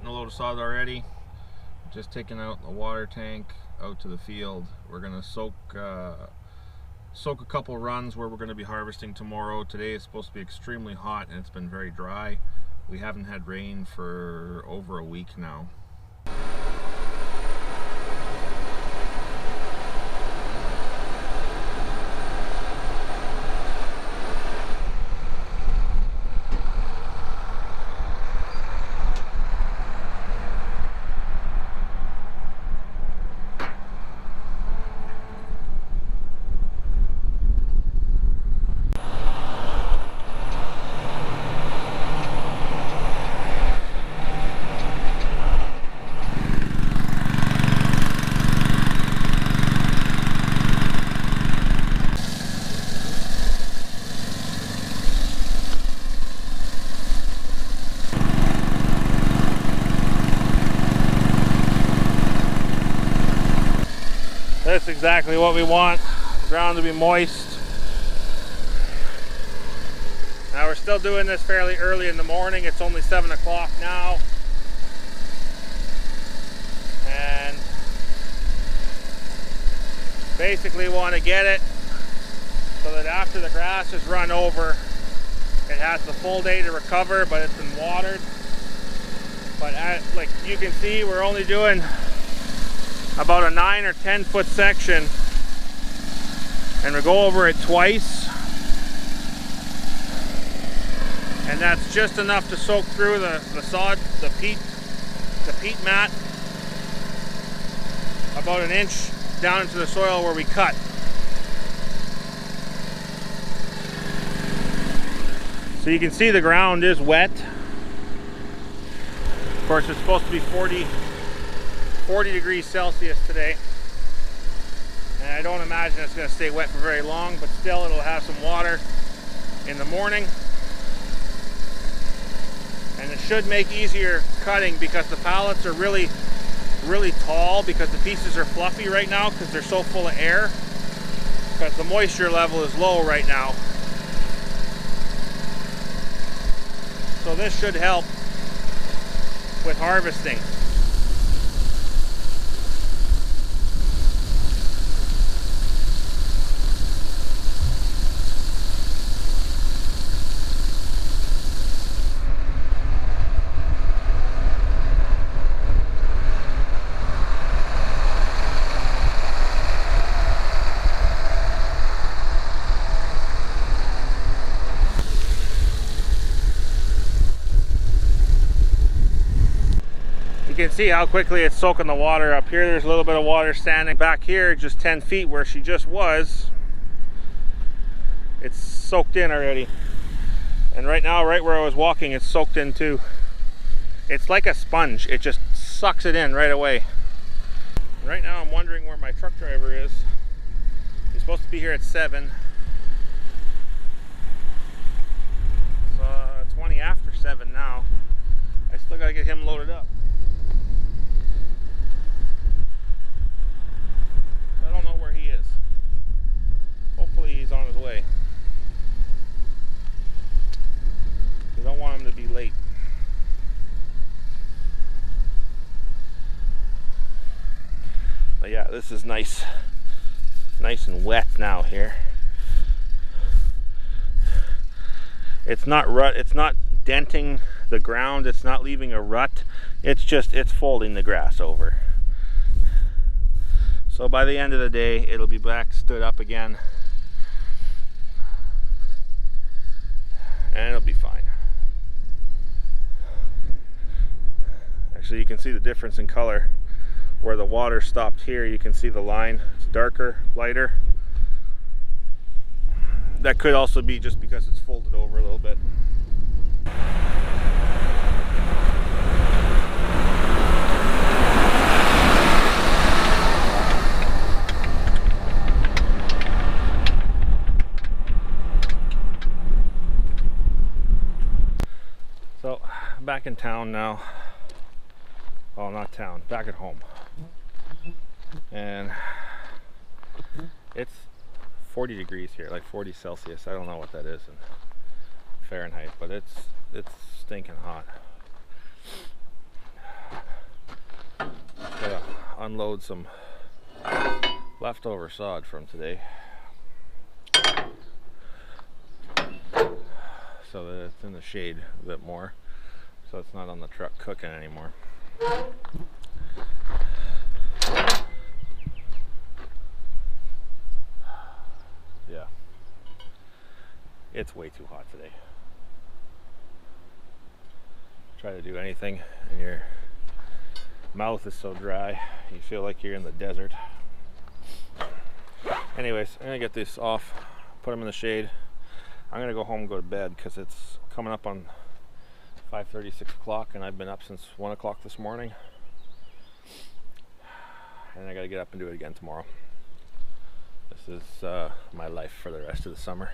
a load of sod already. Just taking out the water tank out to the field. We're gonna soak a couple runs where we're going to be harvesting tomorrow. Today is supposed to be extremely hot and it's been very dry. We haven't had rain for over a week now. That's exactly what we want, the ground to be moist. Now we're still doing this fairly early in the morning. It's only 7 o'clock now. And basically want to get it so that after the grass is run over, it has the full day to recover, but it's been watered. But like you can see, we're only doing about a 9 or 10 foot section, and we go over it twice, and that's just enough to soak through the sod, the peat mat, about an inch down into the soil where we cut. So you can see the ground is wet. Of course, it's supposed to be 40 degrees Celsius today, and I don't imagine it's going to stay wet for very long, but still it'll have some water in the morning, and it should make easier cutting because the pallets are really tall, because the pieces are fluffy right now because they're so full of air, because the moisture level is low right now. So this should help with harvesting. You can see how quickly it's soaking the water up here. There's a little bit of water standing back here, just 10 feet where she just was. It's soaked in already. And right now, right where I was walking, it's soaked in too. It's like a sponge. It just sucks it in right away. Right now I'm wondering where my truck driver is. He's supposed to be here at 7. It's 20 after 7 now. I still gotta get him loaded up. I don't know where he is. Hopefully he's on his way. We don't want him to be late. But yeah, this is nice and wet now here. It's not denting the ground, it's not leaving a rut, it's folding the grass over. So by the end of the day, it'll be back stood up again, and it'll be fine. Actually, you can see the difference in color. Where the water stopped here, you can see the line. It's darker, lighter. That could also be just because it's folded over a little bit. So, back in town now. Well, not town, back at home. And it's 40 degrees here, like 40 Celsius. I don't know what that is in Fahrenheit, but it's stinking hot. unload some leftover sod from today, so that it's in the shade a bit more, so it's not on the truck cooking anymore. Yeah, it's way too hot today. Try to do anything and your mouth is so dry you feel like you're in the desert. Anyways, I'm gonna get this off, put them in the shade. I'm gonna go home and go to bed because it's coming up on 5:30, 6 o'clock, and I've been up since 1 o'clock this morning, and I gotta get up and do it again tomorrow. This is my life for the rest of the summer.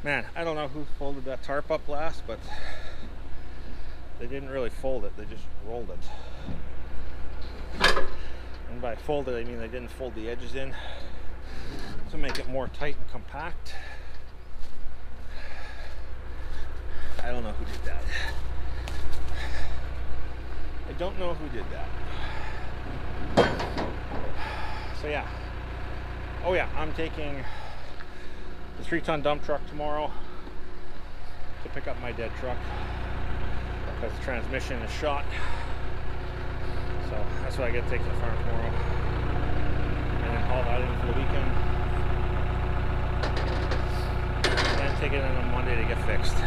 Man, I don't know who folded that tarp up last, but they didn't really fold it, they just rolled it. And by fold it, I mean they didn't fold the edges in to make it more tight and compact. I don't know who did that. I don't know who did that. So yeah. Oh yeah, I'm taking the 3-ton dump truck tomorrow to pick up my dead truck because the transmission is shot. So that's what I get to take to the farm tomorrow, and then haul that in for the weekend, and then take it in on Monday to get fixed.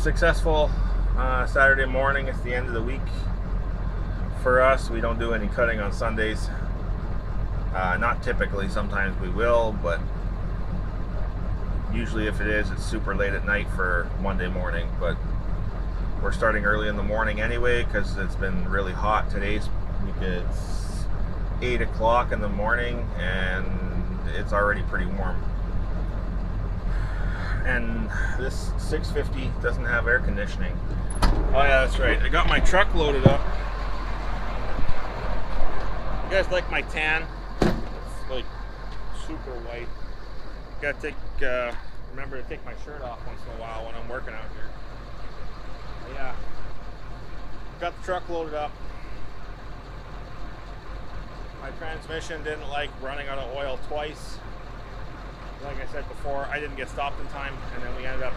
successful Saturday morning. It's the end of the week for us. We don't do any cutting on Sundays. Not typically, sometimes we will, but usually if it is, it's super late at night for Monday morning. But we're starting early in the morning anyway because it's been really hot today. It's 8 o'clock in the morning and it's already pretty warm. And this 650 doesn't have air conditioning. Oh yeah, that's right. I got my truck loaded up. You guys like my tan? It's like super white. Gotta take, remember to take my shirt off once in a while when I'm working out here. But yeah, got the truck loaded up. My transmission didn't like running out of oil twice. Like I said before, I didn't get stopped in time, and then we ended up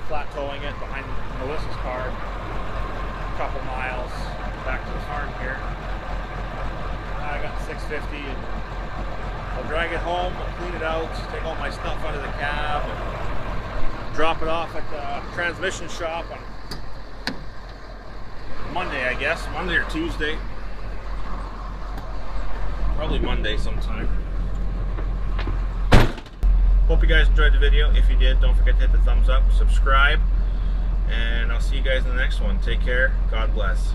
flat towing it behind Melissa's car a couple miles back to the farm here. I got the 650 and I'll drag it home, I'll clean it out, take all my stuff out of the cab, and drop it off at the transmission shop on Monday, I guess. Monday or Tuesday. Probably Monday sometime. Hope you guys enjoyed the video. If you did, don't forget to hit the thumbs up, subscribe, and I'll see you guys in the next one. Take care. God bless.